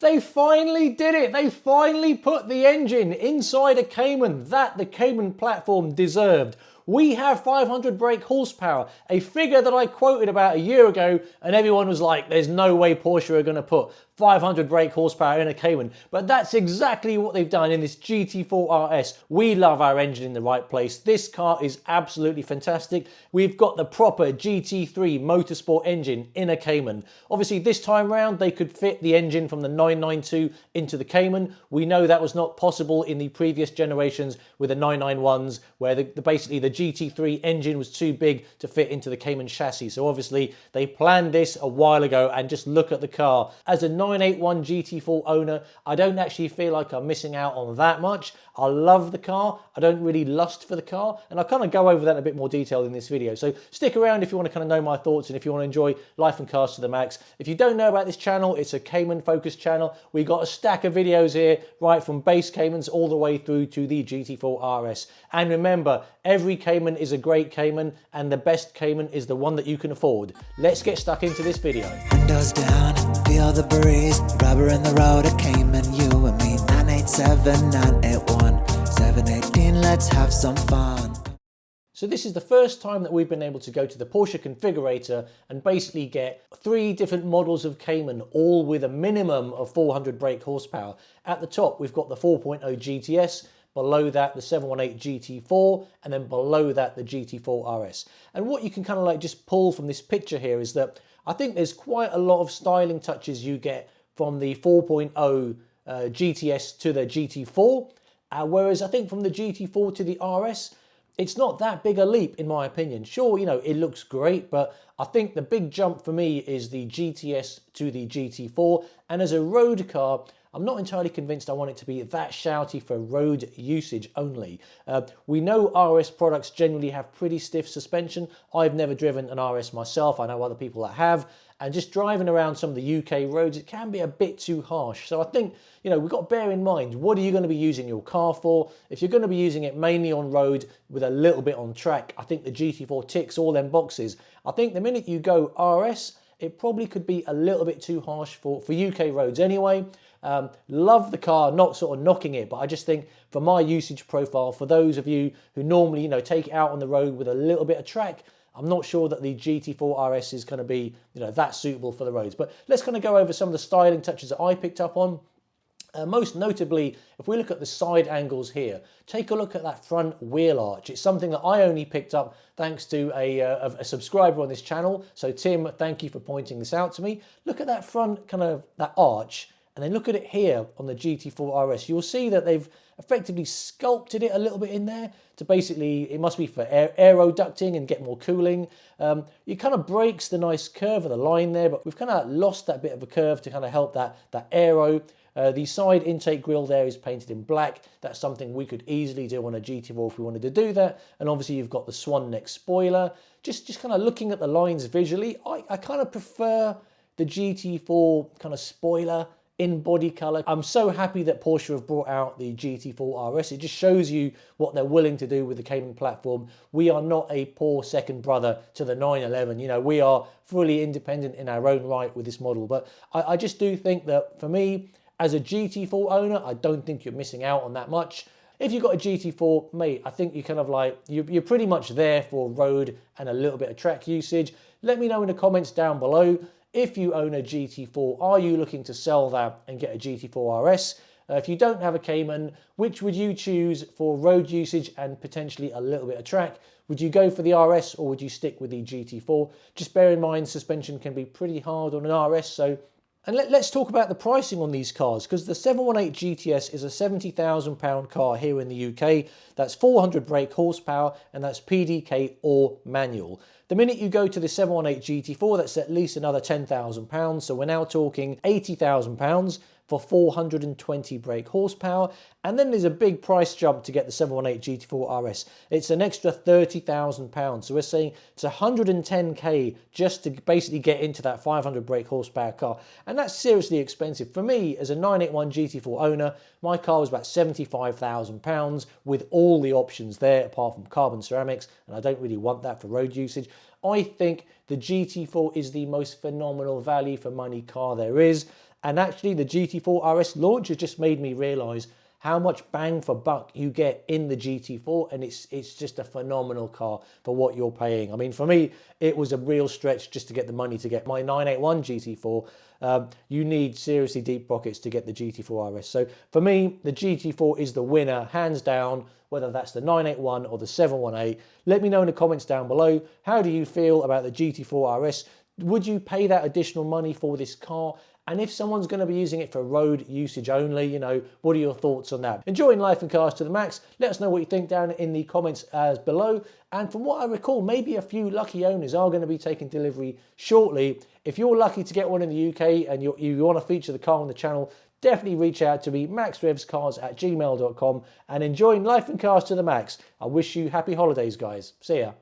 They finally did it. They finally put the engine inside a Cayman that the Cayman platform deserved. We have 500 brake horsepower, a figure that I quoted about a year ago, and everyone was like, there's no way Porsche are going to put 500 brake horsepower in a Cayman. But that's exactly what they've done in this GT4 RS. We love our engine in the right place. This car is absolutely fantastic. We've got the proper GT3 motorsport engine in a Cayman. Obviously, this time round, they could fit the engine from the 992 into the Cayman. We know that was not possible in the previous generations with the 991s, where basically the GT3 engine was too big to fit into the Cayman chassis. So obviously, they planned this a while ago, and just look at the car. As a 981 GT4 owner, I don't actually feel like I'm missing out on that much. I love the car. I don't really lust for the car, and I'll kind of go over that in a bit more detail in this video. So stick around if you want to kind of know my thoughts and if you want to enjoy life and cars to the max. If you don't know about this channel, it's a Cayman focused channel. We got a stack of videos here, right from base Caymans all the way through to the GT4 RS. And remember, every Cayman is a great Cayman, and the best Cayman is the one that you can afford. Let's get stuck into this video. Windows down, feel the breeze, rubber in the road, a Cayman, you and me. 987, 981, 718, let's have some fun. So this is the first time that we've been able to go to the Porsche configurator and basically get 3 different models of Cayman, all with a minimum of 400 brake horsepower. At the top, we've got the 4.0 GTS, below that the 718 GT4, and then below that the GT4 RS. And what you can kind of like just pull from this picture here is that I think there's quite a lot of styling touches you get from the 4.0 GTS to the GT4, whereas I think from the GT4 to the RS, it's not that big a leap in my opinion. Sure, you know, it looks great, but I think the big jump for me is the GTS to the GT4. And as a road car, I'm not entirely convinced I want it to be that shouty for road usage only. We know RS products generally have pretty stiff suspension. I've never driven an RS myself. I know other people that have. And just driving around some of the UK roads, it can be a bit too harsh. So I think, you know, we've got to bear in mind, what are you going to be using your car for? If you're going to be using it mainly on road with a little bit on track, I think the GT4 ticks all them boxes. I think the minute you go RS, it probably could be a little bit too harsh for UK roads anyway. Love the car, not sort of knocking it, but I just think for my usage profile, for those of you who normally, you know, take it out on the road with a little bit of track, I'm not sure that the GT4 RS is going to be, you know, that suitable for the roads. But let's kind of go over some of the styling touches that I picked up on. Most notably, if we look at the side angles here, take a look at that front wheel arch. It's something that I only picked up thanks to a subscriber on this channel. So Tim, thank you for pointing this out to me. Look at that front kind of that arch, and then look at it here on the GT4 RS. You'll see that they've effectively sculpted it a little bit in there to basically, it must be for aero ducting and get more cooling. It kind of breaks the nice curve of the line there, but we've kind of lost that bit of a curve to kind of help that aero. The side intake grille there is painted in black. That's something we could easily do on a GT4 if we wanted to do that. And obviously you've got the swan neck spoiler. Just kind of looking at the lines visually, I kind of prefer the GT4 kind of spoiler in body color. I'm so happy that Porsche have brought out the GT4 RS. It just shows you what they're willing to do with the Cayman platform. We are not a poor second brother to the 911. You know, we are fully independent in our own right with this model. But I just do think that for me, as a GT4 owner, I don't think you're missing out on that much. If you've got a GT4, mate, I think you kind of like, you're pretty much there for road and a little bit of track usage. Let me know in the comments down below. If you own a GT4, are you looking to sell that and get a GT4 RS? If you don't have a Cayman, which would you choose for road usage and potentially a little bit of track? Would you go for the RS or would you stick with the GT4? Just bear in mind, suspension can be pretty hard on an RS, so. And let's talk about the pricing on these cars, because the 718 GTS is a £70,000 car here in the UK. That's 400 brake horsepower and that's PDK or manual. The minute you go to the 718 GT4, that's at least another £10,000. So we're now talking £80,000 for 420 brake horsepower. And then there's a big price jump to get the 718 GT4 RS. It's an extra £30,000. So we're saying it's 110k just to basically get into that 500 brake horsepower car. And that's seriously expensive. For me, as a 981 GT4 owner, my car was about £75,000 with all the options there, apart from carbon ceramics. And I don't really want that for road usage. I think the GT4 is the most phenomenal value for money car there is. And actually the GT4 RS launch has just made me realise how much bang for buck you get in the GT4, and it's just a phenomenal car for what you're paying. I mean, for me, it was a real stretch just to get the money to get my 981 GT4. You need seriously deep pockets to get the GT4 RS. So for me, the GT4 is the winner, hands down, whether that's the 981 or the 718. Let me know in the comments down below, how do you feel about the GT4 RS? Would you pay that additional money for this car? And if someone's going to be using it for road usage only, you know, what are your thoughts on that? Enjoying life and cars to the max? Let us know what you think down in the comments as below. And from what I recall, maybe a few lucky owners are going to be taking delivery shortly. If you're lucky to get one in the UK and you want to feature the car on the channel, definitely reach out to me, maxrevscars@gmail.com, and enjoying life and cars to the max. I wish you happy holidays, guys. See ya.